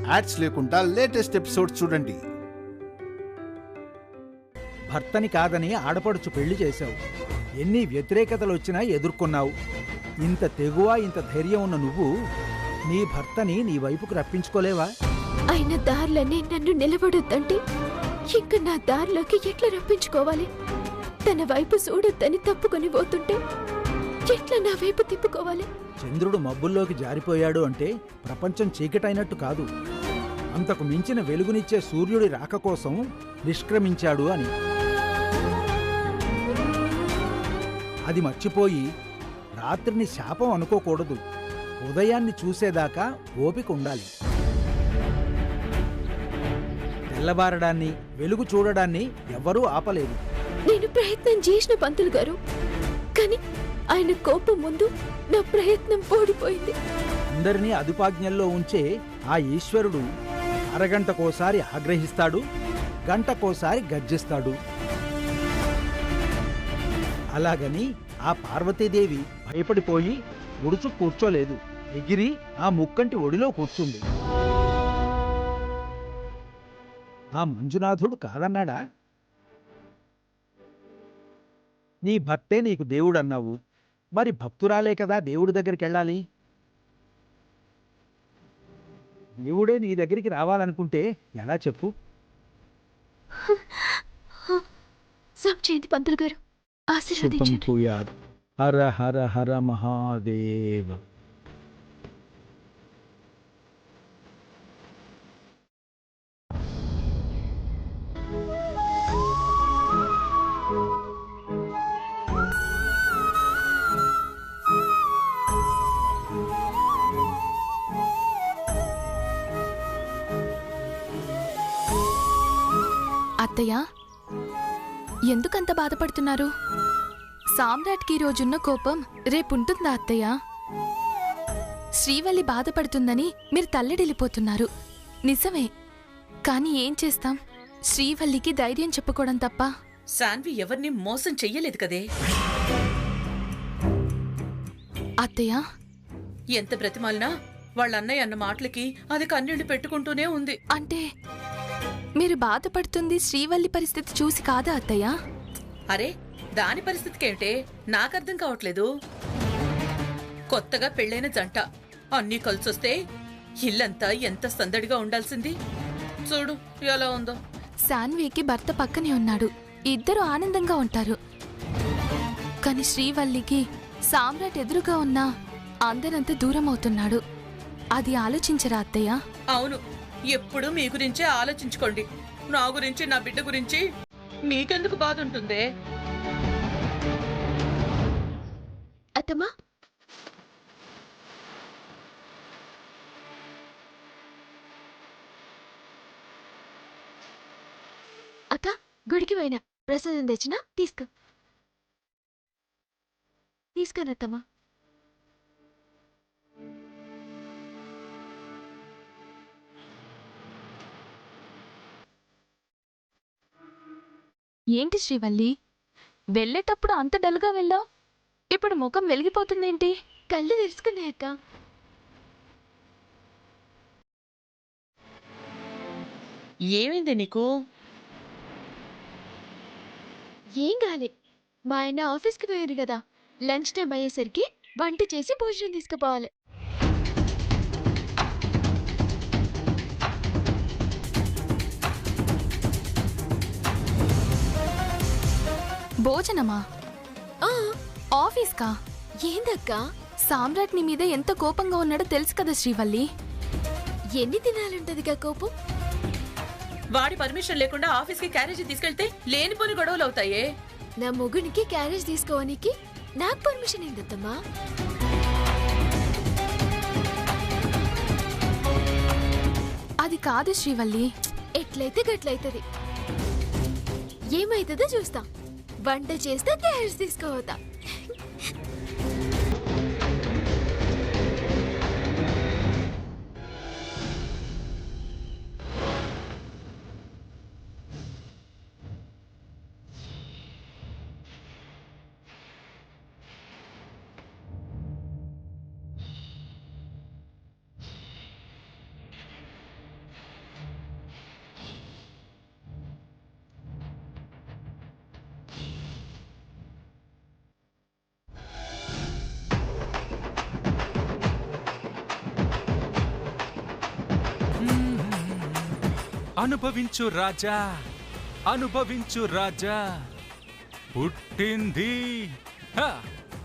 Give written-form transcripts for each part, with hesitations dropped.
Ads లేకుండా latest episodes చూడండి. భర్తని కాదని ఆడపడుచు పెళ్లి చేశావు. ఎన్ని వ్యతిరేకతలు వచ్చినా ఎదుర్కొన్నావు. ఇంత తెగువ, ఇంత ధైర్యం ఉన్న నువ్వు నీ భర్తని నీ వైపుకు రప్పించుకోలేవా? ఆయన దారులన్నీ నన్ను నిలబడొద్దంటే ఇంక నా దారిలోకి ఎట్లా రప్పించుకోవాలి? తన వైపు చూడొద్దని తప్పుకొని పోతుంటే ఎట్లా నా వైపు తిప్పుకోవాలి? చంద్రుడు మబ్బుల్లోకి జారిపోయాడు అంటే ప్రపంచం చీకటైనట్టు కాదు, అంతకు మించిన వెలుగునిచ్చే సూర్యుడి రాక కోసం నిష్క్రమించాడు అని. అది మర్చిపోయి రాత్రిని శాపం అనుకోకూడదు. ఉదయాన్ని చూసేదాకా ఓపిక ఉండాలి. తెల్లబారడాన్ని, వెలుగు చూడడాన్ని ఎవ్వరూ ఆపలేదు. నేను ప్రయత్నం చేసిన పంతులు గారు, కానీ ఆయన కోపం ముందు నా ప్రయత్నం ఓడిపోయింది. అందరినీ అదుపాజ్ఞల్లో ఉంచే ఆ ఈశ్వరుడు అరగంటకోసారి ఆగ్రహిస్తాడు, గంటకోసారి గర్జిస్తాడు. అలాగని ఆ పార్వతీదేవి భయపడిపోయి ఉడుచు కూర్చోలేదు. ఎగిరి ఆ ముక్కంటి ఒడిలో కూర్చుంది. ఆ మంజునాథుడు కాదన్నాడా? నీ భక్తే నీకు దేవుడన్నావు, మరి భక్తురాలే కదా దేవుడి దగ్గరికి వెళ్ళాలి. దేవుడే నీ దగ్గరికి రావాలనుకుంటే ఎలా చెప్పు? పంతులు గారు ఆశీర్వదించండి. హర హర హర మహాదేవ. అత్తయ్య, ఎందుకంత బాధపడుతున్నారు? సామ్రాట్కి రోజున్న కోపం రేపుంటుందా అత్తయ్య? శ్రీవల్లి బాధపడుతుందని మీరు తల్లడిల్లిపోతున్నారు, నిజమే. కానీ ఏం చేస్తాం? శ్రీవల్లికి ధైర్యం చెప్పుకోవడం తప్ప. శాన్వి ఎవరిని మోసం చెయ్యలేదు కదే. అత్తయ్య, ఎంత బ్రతిమాలినా వాళ్ళన్నయ్య అన్న మాటలకి అది కన్నీళ్లు పెట్టుకుంటూనే ఉంది. అంటే మీరు బాధపడుతుంది శ్రీవల్లి పరిస్థితి చూసి కాదా అత్తయ్య? అరే, దాని పరిస్థితికేమిటే నాకర్థం కావట్లేదు. కొత్తగా పెళ్ళైన జంట అన్నీ కలిసొస్తే ఇల్లంతా ఎంత సందడిగా ఉండాల్సింది. చూడు ఎలా ఉందో. శాన్వికి భర్త పక్కనే ఉన్నాడు, ఇద్దరు ఆనందంగా ఉంటారు. కాని శ్రీవల్లికి సామ్రాట్ ఎదురుగా ఉన్నా అందరంత దూరం అవుతున్నాడు. అది ఆలోచించరా అత్తయ్య? అవును, ఎప్పుడు మీ గురించే ఆలోచించుకోండి. నా గురించి, నా బిడ్డ గురించి మీకెందుకు బాధ ఉంటుందే? అత్తమ్మా, అక్క గుడికి పోయినా ప్రసాదం తెచ్చినా తీసుకోనత్తమ్మా. ఏంటి శ్రీవల్లి, వెళ్ళేటప్పుడు అంత డల్గా వెళ్ళావు, ఇప్పుడు ముఖం వెలిగిపోతుందేంటి? కళ్ళు తెరుచుకున్నాయక్క. ఏమైంది నీకు? ఏం కాలే, మా ఆయన ఆఫీస్కి పోయారు కదా, లంచ్ టైం అయ్యేసరికి వంట చేసి భోజనం తీసుకుపోవాలి. భోజనమా? ఆఫీస్కా? ఏందక్కా? సామ్రాట్ నీ మీద ఎంత కోపంగా ఉన్నాడో తెలుసు కదా శ్రీవల్లి. ఎన్ని దినాలుంటదిగా కోపం? వాడి పర్మిషన్ లేకుండా ఆఫీస్కి క్యారేజీ తీసుకెళ్తే లేనిపోని గొడవలు అవుతాయే. నా మొగునికి క్యారేజ్ తీసుకోవడానికి నాకు పర్మిషన్ ఏందత్తమ్మా? అది కాదు శ్రీవల్లి. ఎట్లయితే గట్లయితది. ఏమైతుందో చూస్తా. వంట చేస్తే క్యారేజ్ తీసుకోవద్దా? అనుభవించు రాజా, అనుభవించు రాజా. పుట్టింది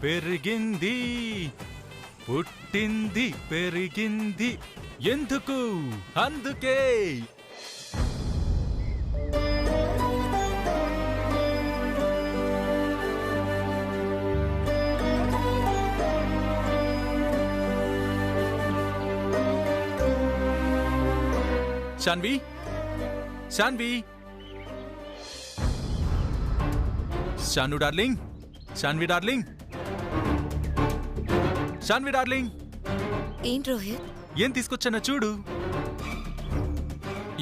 పెరిగింది, పుట్టింది పెరిగింది ఎందుకు? అందుకే. Shanvi, Shanvi, Shanvi darling, Shanvi darling, Shanvi darling. ఏంటి రోహిత్? ఏం తీసుకొచ్చానో చూడు.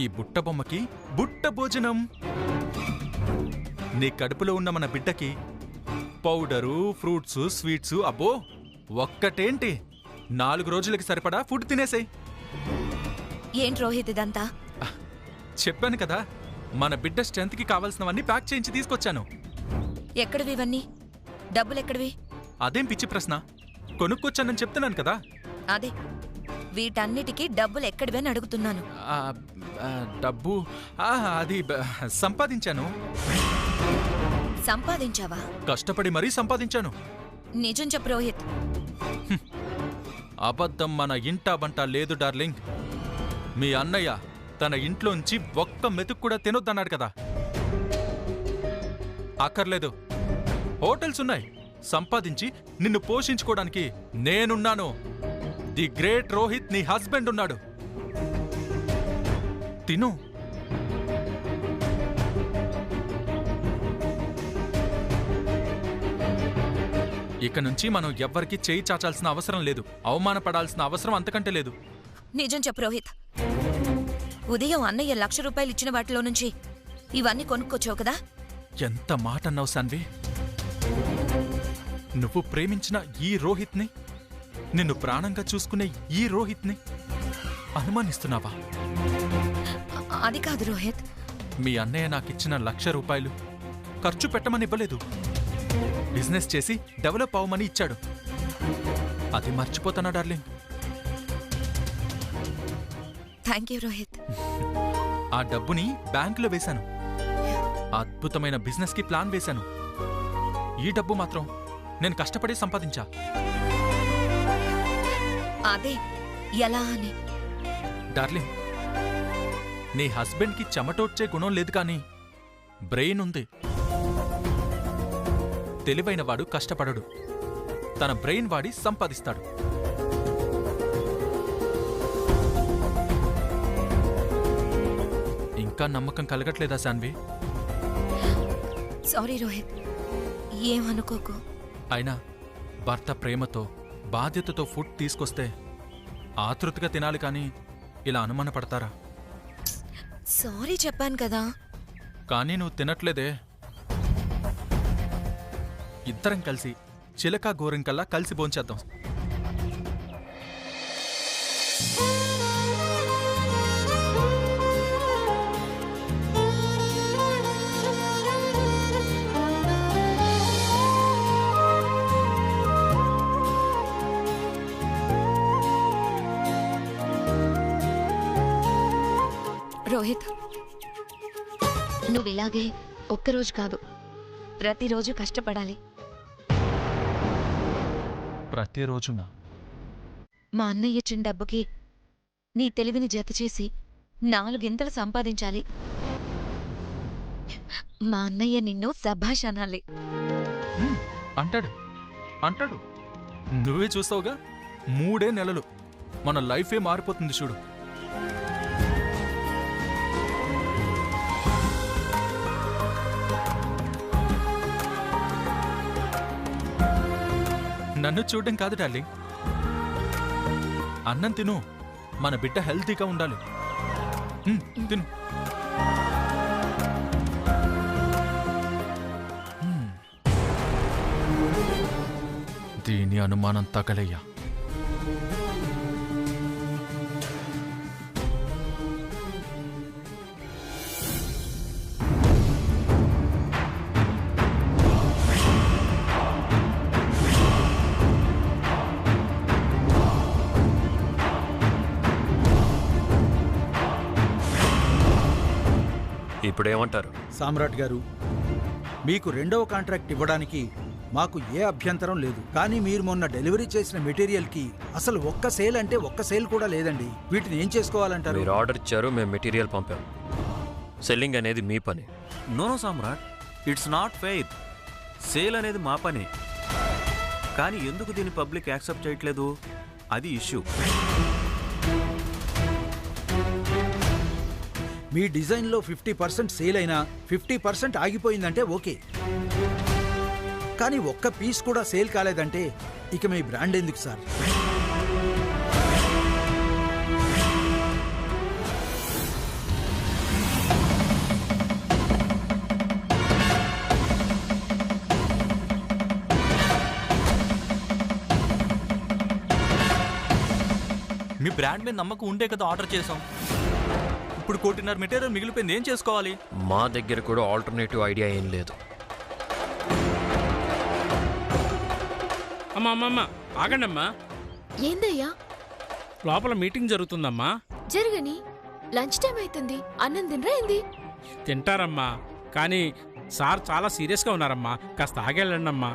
ఈ బుట్ట బొమ్మకి బుట్ట భోజనం. నీ కడుపులో ఉన్న మన బిడ్డకి పౌడరు, ఫ్రూట్స్, స్వీట్స్, అబ్బో ఒక్కటేంటి 4 రోజులకి సరిపడా ఫుడ్ తినేసాయి. ఏంటి రోహిత్ ఇదంతా? చెప్పాను కదా, మన బిడ్డ స్ట్రెంత్కి కావాల్సినవన్నీ ప్యాక్ చేయించి తీసుకొచ్చాను. ఎక్కడివి ఇవన్నీ? డబ్బులెక్కడివి? అదేం పిచ్చి ప్రశ్న, కొనుక్కొచ్చానని చెప్తున్నాను కదా. అదే, వీటన్నిటికీ డబ్బులు ఎక్కడివి అని అడుగుతున్నాను. డబ్బు అది సంపాదించాను. సంపాదించావా? కష్టపడి మరీ సంపాదించాను. నిజం చెప్పు రోహిత్. అబద్ధం మన ఇంటా బంట లేదు డార్లింగ్. మీ అన్నయ్య తన ఇంట్లోంచి ఒక్క మెతుకు కూడా తినొద్దన్నాడు కదా. అక్కర్లేదు, హోటల్స్ ఉన్నాయి. సంపాదించి నిన్ను పోషించుకోవడానికి నేనున్నాను. ది గ్రేట్ రోహిత్ నీ హస్బెండ్ ఉన్నాడు. తిను. ఇక నుంచి మనం ఎవ్వరికీ చేయి చాచాల్సిన అవసరం లేదు, అవమానపడాల్సిన అవసరం అంతకంటే లేదు. నిజం చెప్పు రోహిత్. ఉదయం అన్నయ్య ₹1,00,000 ఇచ్చిన వాటిలో నుంచి ఇవన్నీ కొనుక్కొచ్చావు కదా? ఎంత మాట అన్నావు సాన్వి. నువ్వు ప్రేమించిన ఈ రోహిత్ని, నిన్ను ప్రాణంగా చూసుకునే ఈ రోహిత్ని అనుమానిస్తున్నావా? అది కాదు రోహిత్. మీ అన్నయ్య నాకిచ్చిన ₹1,00,000 ఖర్చు పెట్టమని ఇవ్వలేదు, బిజినెస్ చేసి డెవలప్ అవ్వమని ఇచ్చాడు. అది మర్చిపోతానా డార్లింగ్? Thank you Rohit. ఆ డబ్బుని బ్యాంకులో వేశాను, అద్భుతమైన బిజినెస్ కి ప్లాన్ వేశాను. ఈ డబ్బు మాత్రం నేను కష్టపడి సంపాదించా. అదే ఎలా అని? డార్లింగ్, నీ హస్బెండ్ కి చెమటోడ్చే గుణం లేదు, కానీ బ్రెయిన్ ఉంది. తెలివైనవాడు కష్టపడడు, తన బ్రెయిన్ వాడి సంపాదిస్తాడు. ఇంకా నమ్మకం కలగట్లేదా శాన్వి? సారీ రోహిత్, ఏమనుకోకు. అయినా భర్త ప్రేమతో బాధ్యతతో ఫుడ్ తీసుకొస్తే ఆతృతగా తినాలి, కానీ ఇలా అనుమానపడతారా? సారీ చెప్పాను కదా. కానీ నువ్వు తినట్లేదే. ఇద్దరం కలిసి చిలకా గోరింకల్లా కలిసి భోంచేద్దాం. రోహిత్, నువ్విలాగే ఒక్కరోజు కాదు, ప్రతిరోజు కష్టపడాలి. ప్రతిరోజునా? మా అన్నయ్య ఇచ్చిన డబ్బుకి నీ తెలివిని జతచేసి 4 గింతలు సంపాదించాలి. మా అన్నయ్య నిన్ను శభాష్ అనాలి. అంటాడు అంటాడు. నువ్వే చూస్తావుగా, 3 నెలలు మన లైఫే మారిపోతుంది చూడు. నన్ను చూడడం కాదు డార్లింగ్, అన్నం తిను. మన బిడ్డ హెల్తీగా ఉండాలి. తిను. దీని అనుమానం తగలయ్యా. ఇప్పుడేమంటారు? సామ్రాట్ గారు, మీకు రెండవ కాంట్రాక్ట్ ఇవ్వడానికి మాకు ఏ అభ్యంతరం లేదు. కానీ మీరు మొన్న డెలివరీ చేసిన మెటీరియల్కి అసలు ఒక్క సేల్ అంటే ఒక్క సేల్ కూడా లేదండి. వీటిని ఏం చేసుకోవాలంటారు? మీరు ఆర్డర్ ఇచ్చారు, మేము మెటీరియల్ పంపాం. సెల్లింగ్ అనేది మీ పని. No Samrat, it's not fair. Sale అనేది మా పని. కానీ ఎందుకు దీన్ని పబ్లిక్ యాక్సెప్ట్ చేయట్లేదు? అది ఇష్యూ. మీ డిజైన్లో 50% సేల్ అయినా 50% ఆగిపోయిందంటే ఓకే. కానీ ఒక్క పీస్ కూడా సేల్ కాలేదంటే ఇక మీ బ్రాండ్ ఎందుకు సార్? మీ బ్రాండ్ మీద నమ్మకం ఉండే కదా ఆర్డర్ చేసాం. ఇప్పుడు 1.5 మెటీరియల్ మిగిలిపోయింది, ఏం చేసుకోవాలి? మా దగ్గర కూడా ఆల్టర్నేటివ్ ఐడియా ఏం లేదు. అమ్మా అమ్మమ్మ ఆగండమ్మా. ఏందయ్యా? లోపల మీటింగ్ జరుగుతుందమ్మా. జరగని. లంచ్ టైం అవుతుంది, అన్నం తినరా ఏంది? తింటారమ్మా, కానీ సార్ చాలా సీరియస్గా ఉన్నారమ్మా. కాస్త ఆగెళ్ళండమ్మా.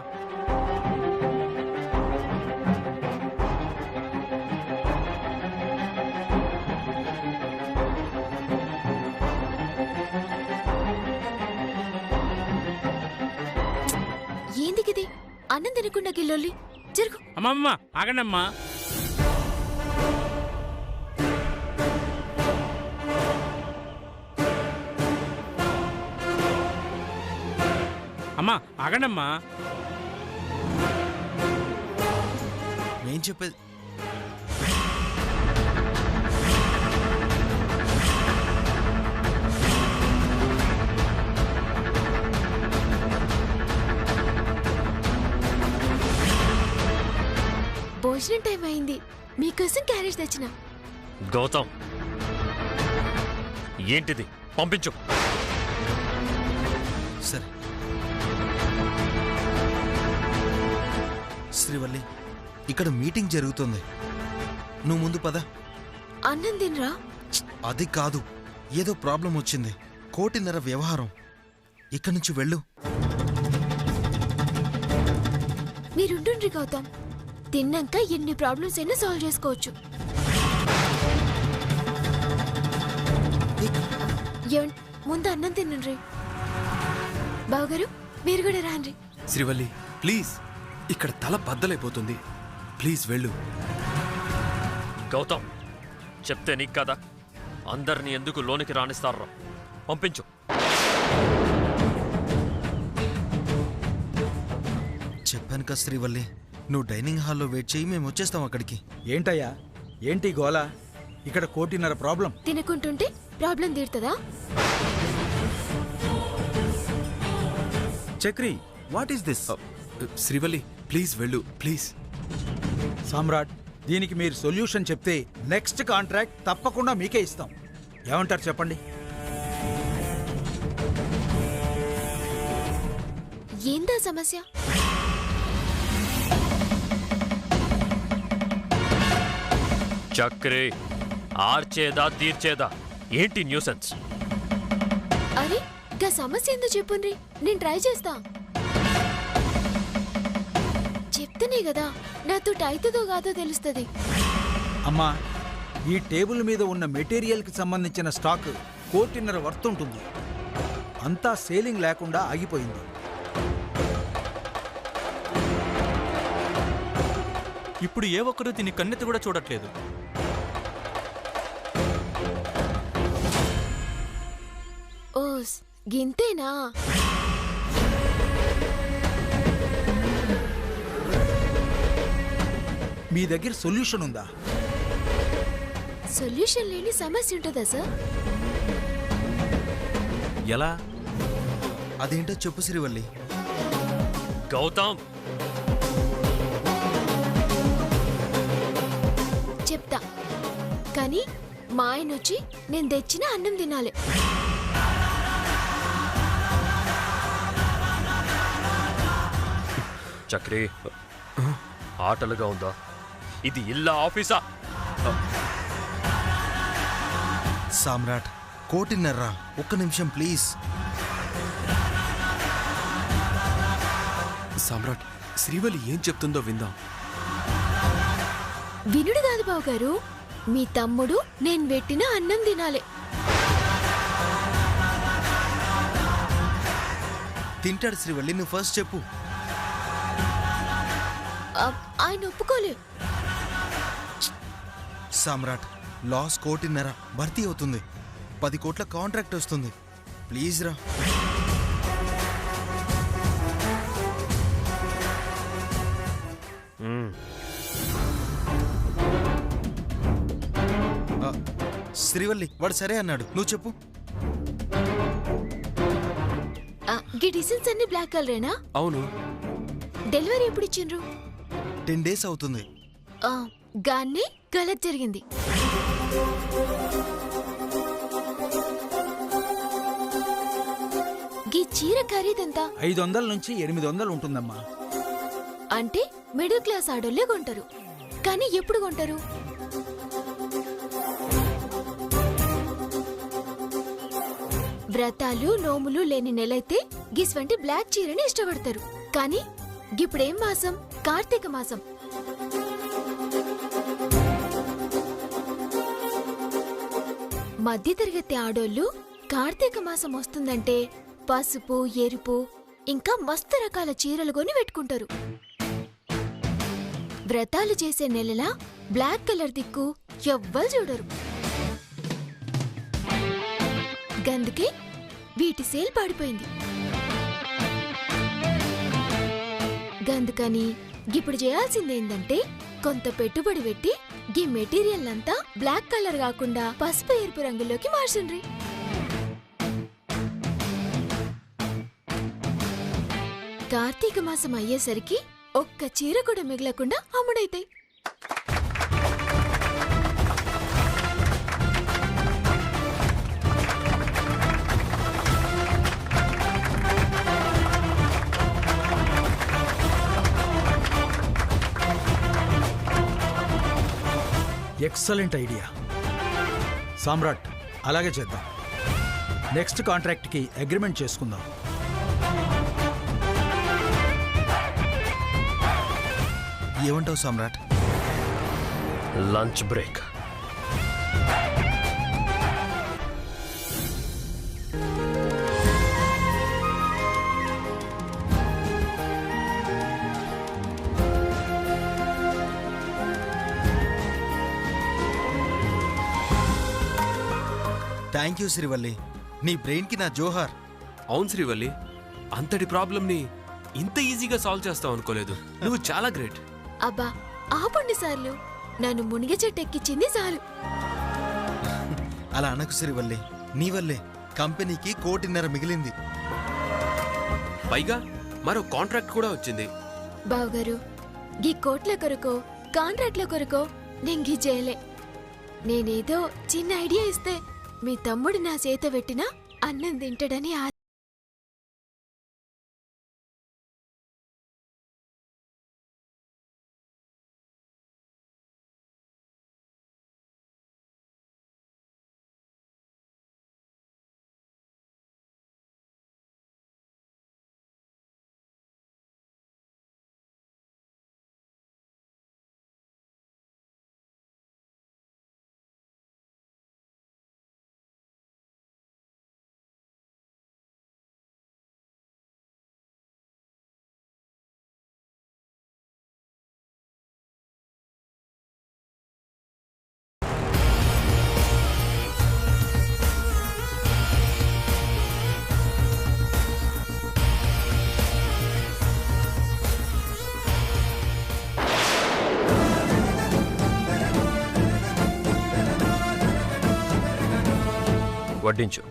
ఏందికిది? అన్నం తినకుండా గిల్లొల్లి జరుగు. అమ్మమ్మ ఆగండమ్మా. అమ్మా ఆగండమ్మా. నేను చెప్పేది భోజనం టైం అయింది, మీకోసం క్యారేజ్ తెచ్చిన. గౌతమ్, ఏంటిది? పంపించు. సరే శ్రీవల్లి, ఇక్కడ మీటింగ్ జరుగుతుంది. నువ్వు ముందు పద. అన్నం తినరా? అది కాదు, ఏదో ప్రాబ్లం వచ్చింది. 1.5 వ్యవహారం. ఇక్కడి నుంచి వెళ్ళు. మీరుండ్రి గౌతమ్, తిన్నాక ఎన్ని ప్రాబ్లమ్స్ అయినా సాల్వ్ చేసుకోవచ్చు. ముందు అన్నం తినండి. బావగారు మీరు కూడా రాండి. శ్రీవల్లి ప్లీజ్, ఇక్కడ తల బద్దలైపోతుంది. ప్లీజ్ వెళ్ళు. గౌతమ్, చెప్తే నీకు కదా, అందరినీ ఎందుకు లోనికి రాణిస్తారా? పంపించు. చెప్పాను కదా శ్రీవల్లి, నువ్వు డైనింగ్ హాల్లో వెయిట్ చేయి, మేము వచ్చేస్తాం అక్కడికి. ఏంటయ్యా, ఏంటి గోలా? ఇక్కడ 1.5 ప్రాబ్లం. తినకుంటుంటే ప్రాబ్లం తీరుతుందా? Chakri, what is this? Srivalli please వెళ్ళు, ప్లీజ్. సామ్రాట్, దీనికి మీరు సొల్యూషన్ చెప్తే నెక్స్ట్ కాంట్రాక్ట్ తప్పకుండా మీకే ఇస్తాం. ఏమంటారు చెప్పండి? ఏందా సమస్య? చక్రి, ఆర్చేదా తీర్చేదా? ఏంటి న్యూసెన్స్? అరే గా సమస్య ఏందో చెప్పుండ్రి, నేను ట్రై చేస్తా. చెప్తేనే కదా నాతో అవుతుందో కాదో తెలుస్తుంది. అమ్మా, ఈ టేబుల్ మీద ఉన్న మెటీరియల్కి సంబంధించిన స్టాక్ 1.5 వర్త్ ఉంటుంది. అంతా సేలింగ్ లేకుండా ఆగిపోయింది. ఇప్పుడు ఏ ఒక్కరూ దీన్ని కన్నెత్తి కూడా చూడట్లేదు. ఓస్ గింతేనా? మీ దగ్గర సొల్యూషన్ ఉందా? సొల్యూషన్ లేని సమస్య ఉంటుందా సార్? ఎలా? అదేంటో చెప్పు శ్రీవల్లి. గౌతమ్, చెప్తా, కానీ మా ఆయన వచ్చి నేను తెచ్చిన అన్నం తినాలి. చక్రి, ఆటలుగా ఉందా? ఇది ఇల్లా ఆఫీసా? సామ్రాట్, 1.5 ఒక్క నిమిషం ప్లీజ్. సామ్రాట్, శ్రీవల్లి ఏం చెప్తుందో విందాం. వినుడు కాదు బావగారు, మీ తమ్ముడు నేను పెట్టిన అన్నం తినాలి. తింటాడు శ్రీవల్లి, నువ్వు ఫస్ట్ చెప్పు. ఆయన ఒప్పుకోలే. సామ్రాట్, లాస్ 1.5 భర్తీ అవుతుంది. 10 కోట్ల కాంట్రాక్ట్ వస్తుంది. ప్లీజ్ రా. శ్రీవల్లి, వాడు సరే అన్నాడు, నువ్వు చెప్పు. గీ డిజైన్స్ అన్ని బ్లాక్ కలరేనా? అవును. డెలివరీ ఎప్పుడు ఇచ్చిండ్రు? 10 days అవుతుంది. గాన్ని గలత్ జరిగింది. గీ చీర ఖరీదంతా 500 నుంచి 800 ఉంటుందమ్మా. అంటే మిడిల్ క్లాస్ ఆడోళ్ళే కొంటారు. కానీ ఎప్పుడు కొంటారు? వ్రతాలు నోములు లేని నెలైతే గిస్వంటి బ్లాక్ చీరని ఇష్టపడతారు. కానీ గిప్పుడేం మాసం? కార్తీక మాసం. మధ్యతరగతి ఆడోళ్ళు కార్తీక మాసం వస్తుందంటే పసుపు, ఎరుపు ఇంకా మస్తు రకాల చీరలు కొని పెట్టుకుంటారు. వ్రతాలు చేసే నెలలా బ్లాక్ కలర్ దిక్కు ఎవ్వరు చూడరు. గందుకే వీటి సేల్ పాడిపోయింది. గందుకని ఇప్పుడు చేయాల్సిందేందంటే కొంత పెట్టుబడి పెట్టి గీ మెటీరియల్ అంతా బ్లాక్ కలర్ కాకుండా పసుపు ఎరుపు రంగులోకి మార్చండి. కార్తీక మాసం అయ్యేసరికి ఒక్క చీర కూడా మిగలకుండా అమ్ముడైతాయి. ఎక్సలెంట్ ఐడియా సామ్రాట్, అలాగే చేద్దాం. నెక్స్ట్ కాంట్రాక్ట్కి అగ్రిమెంట్ చేసుకుందాం. ఏమంటావు Samrat? Lunch break. Thank you Srivalli, నీ బ్రెయిన్కి నా జోహార్. అవును శ్రీవల్లి, అంతటి ప్రాబ్లంని ఇంత ఈజీగా సాల్వ్ చేస్తావు అనుకోలేదు. నువ్వు చాలా గ్రేట్. అబ్బా ఆపండి సార్లు, నన్ను మునిగ చెట్టెక్కించింది చాలు. అలా అనకు శ్రీవల్లి, నీ వల్లే కంపెనీకి 1.5 మిగిలింది. పైగా మరో కాంట్రాక్ట్ కూడా వచ్చింది. బావగారు, గీ కోట్ల కొరకో కాంట్రాక్ట్ల కొరకో నేను గీ చేయలే. నేనేదో చిన్న ఐడియా ఇస్తే మీ తమ్ముడు నా చేత పెట్టినా అన్నం తింటాడని వడ్డించు.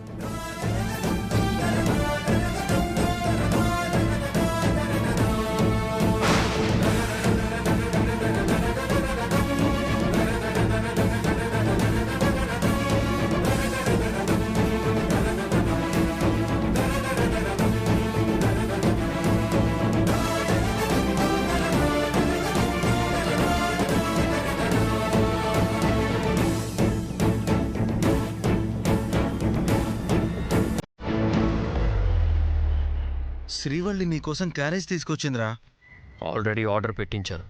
శ్రీవల్లి నీకోసం క్యారేజ్ తీసుకొచ్చిందిరా. ఆల్రెడీ ఆర్డర్ పెట్టించాను.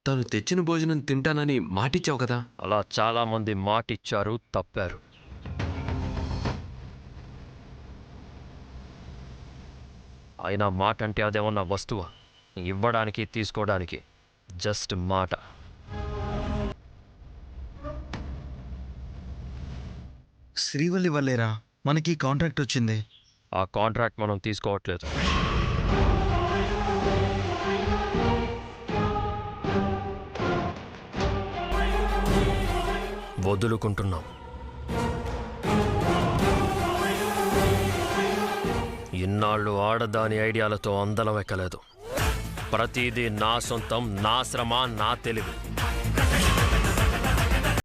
తను తెచ్చిన భోజనం తింటానని మాటిచ్చావు కదా. అలా చాలామంది మాటిచ్చారు, తప్పారు. అయినా మాట అంటే అదేమన్నా వస్తువా? ఇవ్వడానికి తీసుకోవడానికి జస్ట్ మాట. శ్రీవల్లి వల్లేరా మనకి కాంట్రాక్ట్ వచ్చింది. ఆ కాంట్రాక్ట్ మనం తీసుకోవట్లేదు. వదులుకుంటున్నాం. ఇన్నాళ్ళు ఆడదాని ఐడియాలతో అందలం ఎక్కలేదు. ప్రతిదీ నా సొంతం, నా శ్రమ, నా తెలివి.